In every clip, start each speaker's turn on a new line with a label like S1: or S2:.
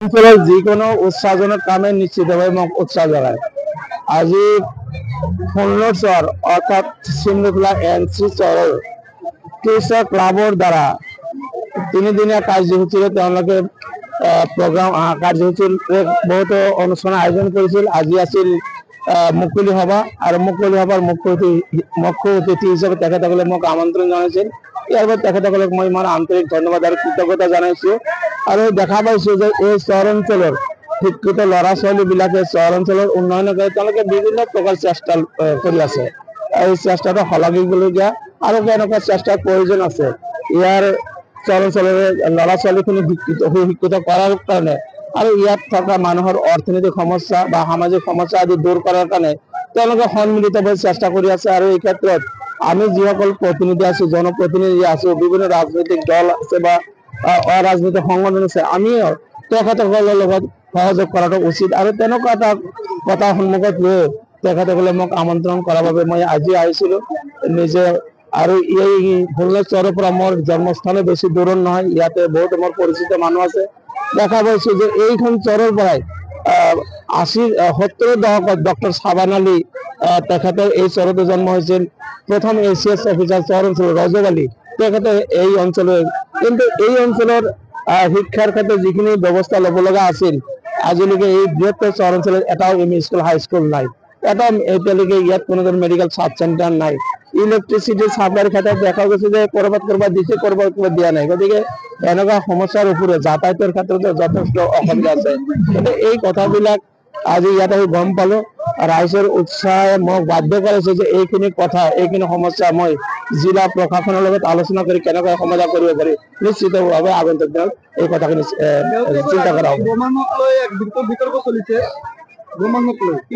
S1: অঞ্চলৰ যিকোনো উৎসাহজনক কামে নিশ্চিতভাৱে মোক উৎসাহ যোগায়। আজি খুলনাৰ চহৰ অৰ্থাৎ চিমলিখোলা এনচি চহৰৰ কৃষক ক্লাবৰ দ্বাৰা তিনিদিনীয়া কাৰ্যসূচীৰে তেওঁলোকে প্ৰগ্ৰাম কাৰ্যসূচীৰ বহুতো অনুষ্ঠানৰ আয়োজন কৰিছিল। আজি আছিল মুকলি সভা আৰু মুকলি সভাৰ মুখ্য অতিথি হিচাপে তেখেতসকলে মোক আমন্ত্ৰণ জনাইছিল। ইয়াৰ বাবে তেখেতসকলক মই ইমান আন্তৰিক ধন্যবাদ আৰু কৃতজ্ঞতা জনাইছোঁ। আৰু দেখা পাইছোঁ যে এই চহৰ অঞ্চলৰ শিক্ষিত ল'ৰা ছোৱালীবিলাকে চহৰ অঞ্চলৰ উন্নয়নৰ বাবে তেওঁলোকে বিভিন্ন প্ৰকাৰ চেষ্টা কৰি আছে। এই চেষ্টাটো শলাগিবলগীয়া আৰু এনেকুৱা চেষ্টাৰ প্ৰয়োজন আছে। ইয়াৰ চহৰ অঞ্চলৰ ল'ৰা ছোৱালীখিনি শিক্ষিত কৰাৰ কাৰণে আৰু ইয়াত থকা মানুহৰ অৰ্থনৈতিক সমস্যা বা সামাজিক সমস্যা আদি দূৰ কৰাৰ কাৰণে তেওঁলোকে সন্মিলিতভাৱে চেষ্টা কৰি আছে। আৰু এই ক্ষেত্ৰত আমি যিসকল প্ৰতিনিধি আছোঁ, জনপ্ৰতিনিধি আছোঁ, বিভিন্ন ৰাজনৈতিক দল আছে বা অৰাজনৈতিক সংগঠন আছে, আমিও তেখেতসকলৰ লগত সহযোগ কৰাটো উচিত। আৰু তেনেকুৱা এটা কথা সন্মুখত লৈ তেখেতসকলে মোক আমন্ত্ৰণ কৰাৰ বাবে মই আজি আহিছিলোঁ নিজে। আৰু এই খুলনা চহৰৰ পৰা মোৰ জন্মস্থানো বেছি দূৰৰ নহয়, ইয়াতে বহুত মোৰ পৰিচিত মানুহ আছে। দেখা পাইছোঁ যে এইখন চহৰৰ পৰাই 70 দশকত ডক্টৰ চাবান আলী তেখেতৰ এই চহৰতে জন্ম হৈছিল। প্ৰথম ACS অফিচাৰ চহৰ অঞ্চলৰ ৰজব আলী তেখেতে এই অঞ্চলৰ, কিন্তু এই অঞ্চলৰ শিক্ষাৰ ক্ষেত্ৰত যিখিনি ব্যৱস্থা ল'ব লগা আছিল আজিলৈকে এই বৃহত্তৰ চহৰ অঞ্চলত এটাও ME স্কুল হাইস্কুল নাই, এটা এতিয়ালৈকে ইয়াত কোনো ধৰণৰ মেডিকেল সাব চেণ্টাৰ নাই। ইলেক্ট্ৰিচিটিৰ সাপ্লাইৰ ক্ষেত্ৰত দেখা গৈছে যে ক'ৰবাত দিছে, ক'ৰবাত দিয়া নাই। গতিকে এনেকুৱা সমস্যাৰ উপৰিও যাতায়াতৰ ক্ষেত্ৰতো যথেষ্ট অসুবিধা আছে। কিন্তু এই কথাবিলাক আজি ইয়াত আহি গম পালোঁ। ৰাইজৰ উৎসাহে মোক বাধ্য কৰাইছে যে এইখিনি সমস্যা মই জিলা প্ৰশাসনৰ লগত আলোচনা কৰি কেনেকৈ সমাধান কৰিব পাৰি নিশ্চিতভাৱে আগন্তুক দিনত এই কথাখিনি চিন্তা কৰা হ'ব।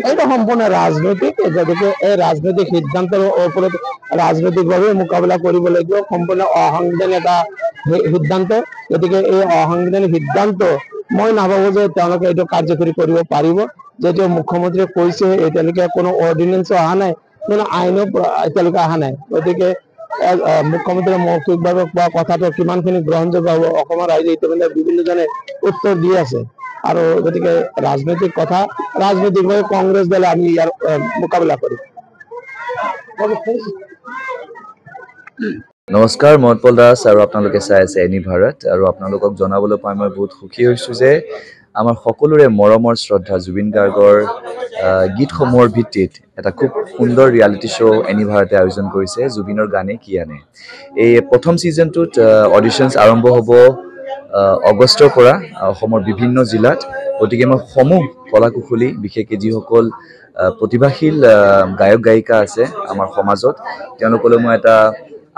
S1: এইটো সম্পূৰ্ণ ৰাজনৈতিক, গতিকে এই ৰাজনৈতিক সিদ্ধান্তৰ ওপৰত ৰাজনৈতিকভাৱে মোকাবিলা কৰিব লাগিব। সম্পূৰ্ণ অসাংবিধানিক এটা সিদ্ধান্ত। গতিকে এই অসাংবিধানিক সিদ্ধান্ত মই নাভাবোঁ যে তেওঁলোকে এইটো কাৰ্যকৰী কৰিব পাৰিব। যদিও মুখ্যমন্ত্ৰীয়ে কৈছে এতিয়ালৈকে কোনো অৰ্ডিনেন্সো অহা নাই, কোনো আইনো এতিয়ালৈকে অহা নাই। গতিকে মুখ্যমন্ত্ৰীয়ে মৌখিকভাৱে কোৱা কথাটো কিমানখিনি গ্ৰহণযোগ্য হ'ব অসমৰ ৰাইজে ইতিমধ্যে বিভিন্নজনে উত্তৰ দি আছে। আৰু গতিকে ৰাজনৈতিক কথা ৰাজনৈতিকভাৱে কংগ্ৰেছ দলে আমি ইয়াৰ মোকাবিলা কৰিম।
S2: নমস্কাৰ, মই উৎপল দাস আৰু আপোনালোকে চাই আছে এনি ভাৰত। আৰু আপোনালোকক জনাবলৈ পাই মই বহুত সুখী হৈছোঁ যে আমাৰ সকলোৰে মৰমৰ শ্ৰদ্ধা জুবিন গাৰ্গৰ গীতসমূহৰ ভিত্তিত এটা খুব সুন্দৰ ৰিয়েলিটি শ্ব' এনি ভাৰতে আয়োজন কৰিছে, জুবিনৰ গানে কি আনে। এই প্ৰথম ছিজনটোত অডিশ্যনছ আৰম্ভ হ'ব আগষ্টৰ পৰা অসমৰ বিভিন্ন জিলাত। গতিকে মই সমূহ কলা কুশলী, বিশেষকৈ যিসকল প্ৰতিভাশীল গায়ক গায়িকা আছে আমাৰ সমাজত, তেওঁলোকলৈ মই এটা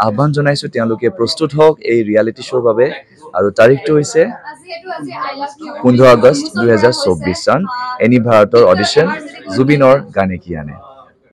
S2: আহ্বান জনাইছোঁ, তেওঁলোকে প্ৰস্তুত হওক এই ৰিয়েলিটি শ্ব'ৰ বাবে। আৰু তাৰিখটো হৈছে 15 আগষ্ট 2024 চন। এনি ভাৰতৰ অডিশ্যন জুবিনৰ গানে কি আনে।